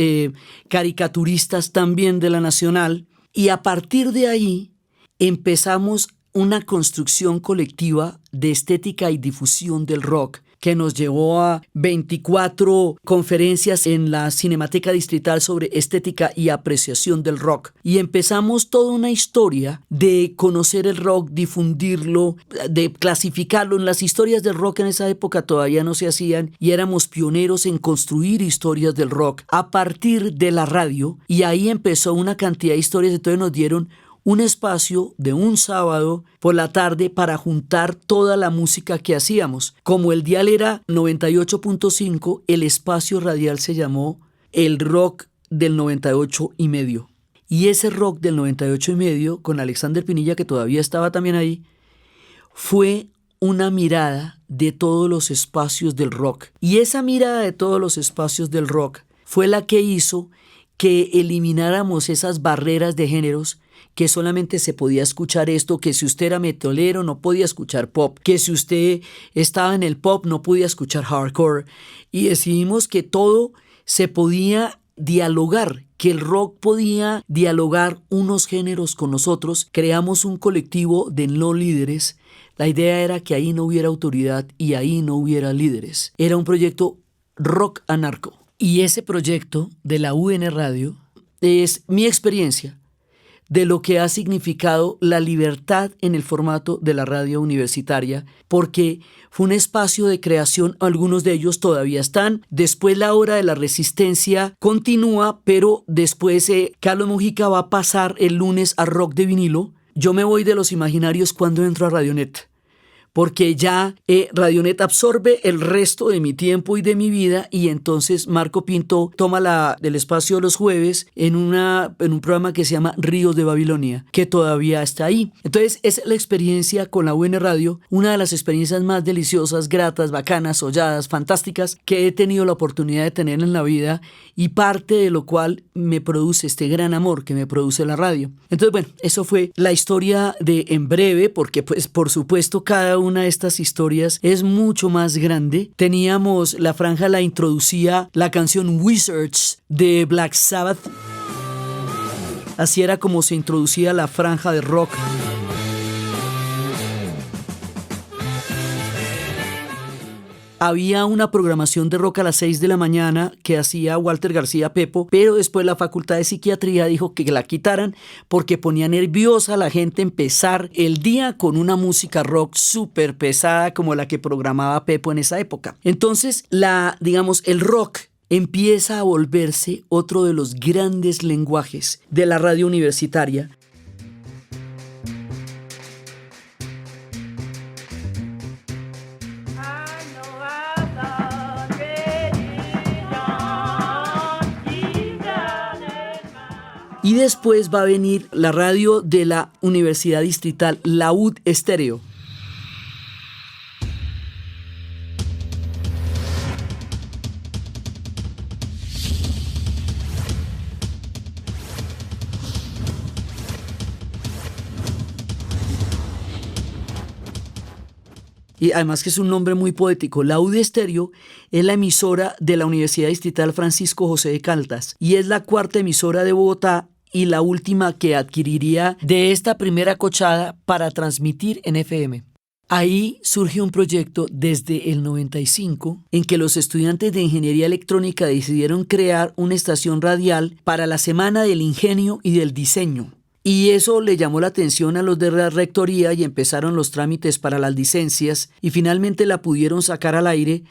caricaturistas también de la Nacional. Y a partir de ahí empezamos una construcción colectiva de estética y difusión del rock que nos llevó a 24 conferencias en la Cinemateca Distrital sobre estética y apreciación del rock. Y empezamos toda una historia de conocer el rock, difundirlo, de clasificarlo. Las historias del rock en esa época todavía no se hacían y éramos pioneros en construir historias del rock a partir de la radio. Y ahí empezó una cantidad de historias. Entonces nos dieron un espacio de un sábado por la tarde para juntar toda la música que hacíamos. Como el dial era 98.5, el espacio radial se llamó el rock del 98.5. Y ese rock del 98.5, con Alexander Pinilla, que todavía estaba también ahí, fue una mirada de todos los espacios del rock. Y esa mirada de todos los espacios del rock fue la que hizo que elimináramos esas barreras de géneros, que solamente se podía escuchar esto, que si usted era metalero no podía escuchar pop, que si usted estaba en el pop no podía escuchar hardcore, y decidimos que todo se podía dialogar, que el rock podía dialogar unos géneros con nosotros. Creamos un colectivo de no líderes. La idea era que ahí no hubiera autoridad y ahí no hubiera líderes. Era un proyecto rock anarco. Y ese proyecto de la UN Radio es mi experiencia de lo que ha significado la libertad en el formato de la radio universitaria, porque fue un espacio de creación. Algunos de ellos todavía están. Después la hora de la resistencia continúa, pero después Carlos Mujica va a pasar el lunes a Rock de Vinilo, yo me voy de los imaginarios cuando entro a Radionet, porque ya Radionet absorbe el resto de mi tiempo y de mi vida, y entonces Marco Pinto toma el espacio los jueves en un programa que se llama Ríos de Babilonia, que todavía está ahí. Entonces es la experiencia con la UN Radio, una de las experiencias más deliciosas, gratas, bacanas, solladas, fantásticas que he tenido la oportunidad de tener en la vida, y parte de lo cual me produce este gran amor que me produce la radio. Entonces, bueno, eso fue la historia de En Breve, porque pues por supuesto cada una de estas historias es mucho más grande. Teníamos la franja, la introducía la canción Wizards de Black Sabbath. Así era como se introducía la franja de rock. Había una programación de rock a las 6 de la mañana que hacía Walter García Pepo, pero después la Facultad de Psiquiatría dijo que la quitaran porque ponía nerviosa a la gente empezar el día con una música rock súper pesada como la que programaba Pepo en esa época. Entonces, el rock empieza a volverse otro de los grandes lenguajes de la radio universitaria. Y después va a venir la radio de la Universidad Distrital, la UD Estéreo. Y además que es un nombre muy poético. La UD Estéreo es la emisora de la Universidad Distrital Francisco José de Caldas y es la cuarta emisora de Bogotá y la última que adquiriría de esta primera cochada para transmitir en FM. Ahí surge un proyecto desde el 95 en que los estudiantes de Ingeniería Electrónica decidieron crear una estación radial para la Semana del Ingenio y del Diseño. Y eso le llamó la atención a los de la rectoría y empezaron los trámites para las licencias y finalmente la pudieron sacar al aire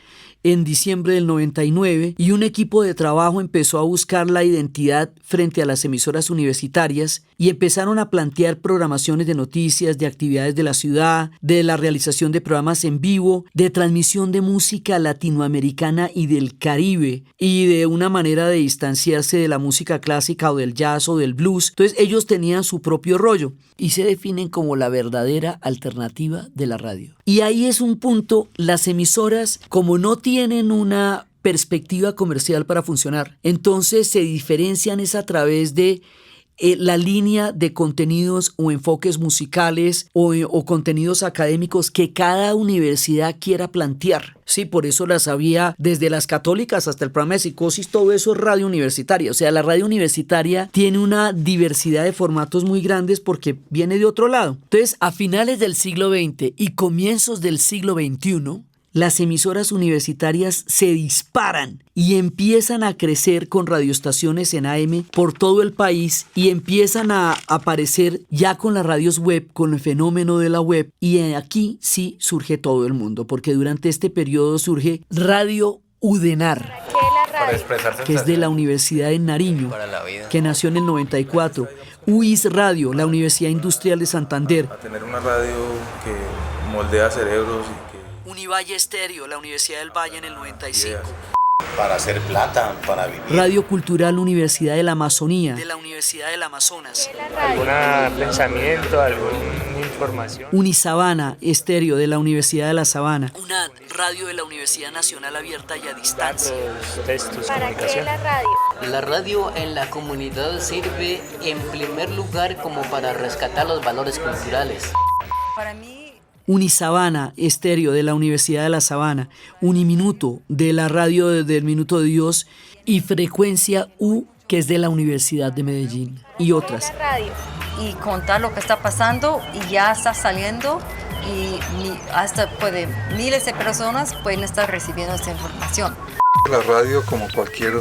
en diciembre del 99 y un equipo de trabajo empezó a buscar la identidad frente a las emisoras universitarias y empezaron a plantear programaciones de noticias, de actividades de la ciudad, de la realización de programas en vivo, de transmisión de música latinoamericana y del Caribe y de una manera de distanciarse de la música clásica o del jazz o del blues. Entonces ellos tenían su propio rollo y se definen como la verdadera alternativa de la radio. Y ahí es un punto, las emisoras como no tienen una perspectiva comercial para funcionar, entonces se diferencian es a través de la línea de contenidos o enfoques musicales o contenidos académicos que cada universidad quiera plantear. Sí, por eso las había desde las católicas hasta el programa de psicosis, todo eso es radio universitaria. O sea, la radio universitaria tiene una diversidad de formatos muy grandes porque viene de otro lado. Entonces, a finales del siglo XX y comienzos del siglo XXI, las emisoras universitarias se disparan y empiezan a crecer con radioestaciones en AM por todo el país y empiezan a aparecer ya con las radios web, con el fenómeno de la web, y aquí sí surge todo el mundo, porque durante este periodo surge Radio Udenar, que es de la Universidad de Nariño, que nació en el 94, UIS Radio, la Universidad Industrial de Santander, a tener una radio que moldea cerebros y que Univalle Estéreo, la Universidad del Valle en el 95. Para hacer plata, para vivir. Radio Cultural Universidad de la Amazonía, de la Universidad del Amazonas. ¿Algún pensamiento, alguna información? Unisabana Estéreo de la Universidad de La Sabana. Una radio de la Universidad Nacional Abierta y a Distancia. Textos, ¿Para qué la radio? La radio en la comunidad sirve en primer lugar como para rescatar los valores culturales. Para mí, Unisabana Estéreo de la Universidad de La Sabana, Uniminuto de la radio del Minuto de Dios y Frecuencia U, que es de la Universidad de Medellín, y otras. Y contar lo que está pasando y ya está saliendo y hasta miles de personas pueden estar recibiendo esta información. La radio, como cualquier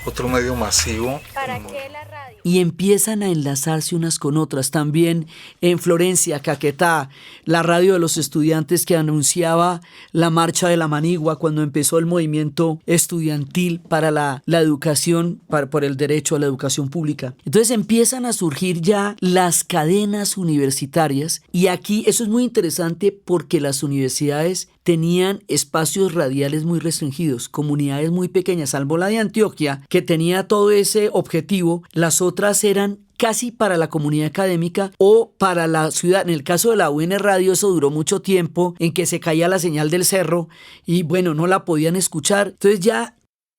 otro medio masivo, ¿Para qué la radio? Y empiezan a enlazarse unas con otras. También en Florencia, Caquetá, la radio de los estudiantes que anunciaba la marcha de la manigua cuando empezó el movimiento estudiantil para la educación, por el derecho a la educación pública. Entonces empiezan a surgir ya las cadenas universitarias, y aquí eso es muy interesante porque las universidades tenían espacios radiales muy restringidos, comunidades muy pequeñas, salvo la de Antioquia, que tenía todo ese objetivo. Las otras eran casi para la comunidad académica o para la ciudad. En el caso de la UN Radio, eso duró mucho tiempo, en que se caía la señal del cerro y bueno, no la podían escuchar. Entonces ya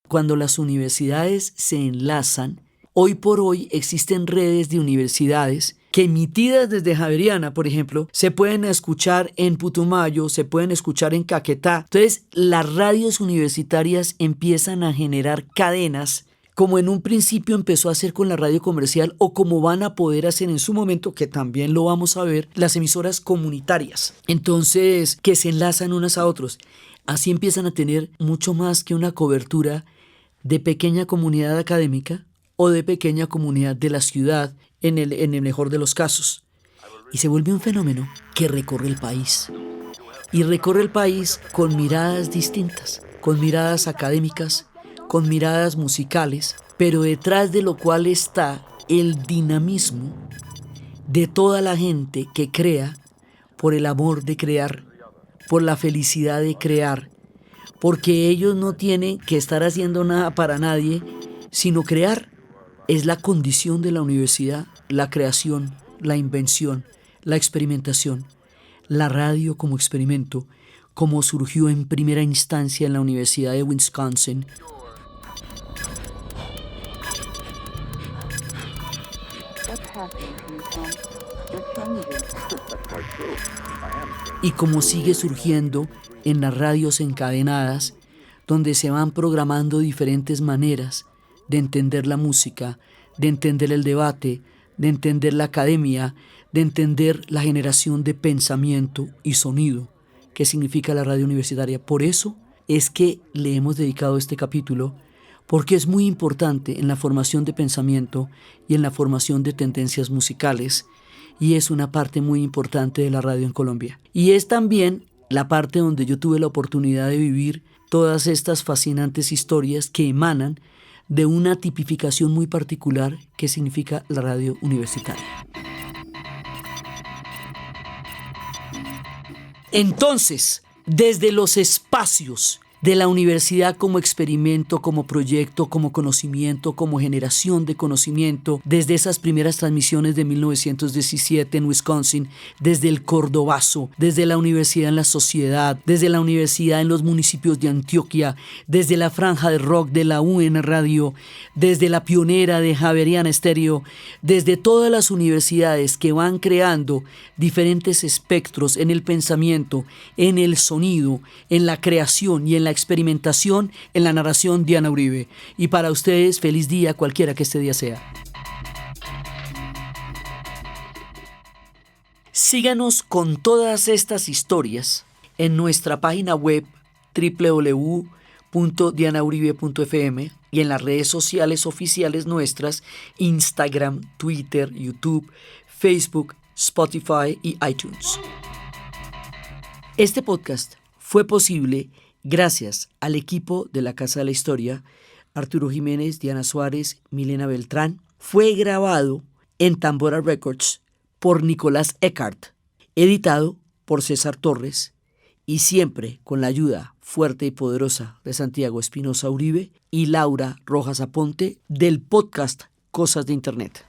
cuando las universidades se enlazan, hoy por hoy existen redes de universidades que, emitidas desde Javeriana, por ejemplo, se pueden escuchar en Putumayo, se pueden escuchar en Caquetá. Entonces, las radios universitarias empiezan a generar cadenas, como en un principio empezó a hacer con la radio comercial, o como van a poder hacer en su momento, que también lo vamos a ver, las emisoras comunitarias. Entonces, que se enlazan unas a otros. Así empiezan a tener mucho más que una cobertura de pequeña comunidad académica o de pequeña comunidad de la ciudad, en el mejor de los casos. Y se vuelve un fenómeno que recorre el país. Y recorre el país con miradas distintas, con miradas académicas, con miradas musicales, pero detrás de lo cual está el dinamismo de toda la gente que crea por el amor de crear, por la felicidad de crear, porque ellos no tienen que estar haciendo nada para nadie, sino crear. Es la condición de la universidad, la creación, la invención, la experimentación. La radio como experimento, como surgió en primera instancia en la Universidad de Wisconsin. Y como sigue surgiendo en las radios encadenadas, donde se van programando diferentes maneras de entender la música, de entender el debate, de entender la academia, de entender la generación de pensamiento y sonido que significa la radio universitaria. Por eso es que le hemos dedicado este capítulo, porque es muy importante en la formación de pensamiento y en la formación de tendencias musicales, y es una parte muy importante de la radio en Colombia. Y es también la parte donde yo tuve la oportunidad de vivir todas estas fascinantes historias que emanan de una tipificación muy particular que significa la radio universitaria. Entonces, desde los espacios de la universidad como experimento, como proyecto, como conocimiento, como generación de conocimiento, desde esas primeras transmisiones de 1917 en Wisconsin, desde el Cordobazo, desde la universidad en la sociedad, desde la universidad en los municipios de Antioquia, desde la franja de rock de la UN Radio, desde la pionera de Javeriana Estéreo, desde todas las universidades que van creando diferentes espectros en el pensamiento, en el sonido, en la creación y en la experimentación, en la narración, Diana Uribe. Y para ustedes, feliz día, cualquiera que este día sea. Síganos con todas estas historias en nuestra página web www.dianauribe.fm y en las redes sociales oficiales nuestras, Instagram, Twitter, YouTube, Facebook, Spotify y iTunes. Este podcast fue posible gracias al equipo de la Casa de la Historia, Arturo Jiménez, Diana Suárez, Milena Beltrán. Fue grabado en Tambora Records por Nicolás Eckart, editado por César Torres y siempre con la ayuda fuerte y poderosa de Santiago Espinosa Uribe y Laura Rojas Aponte del podcast Cosas de Internet.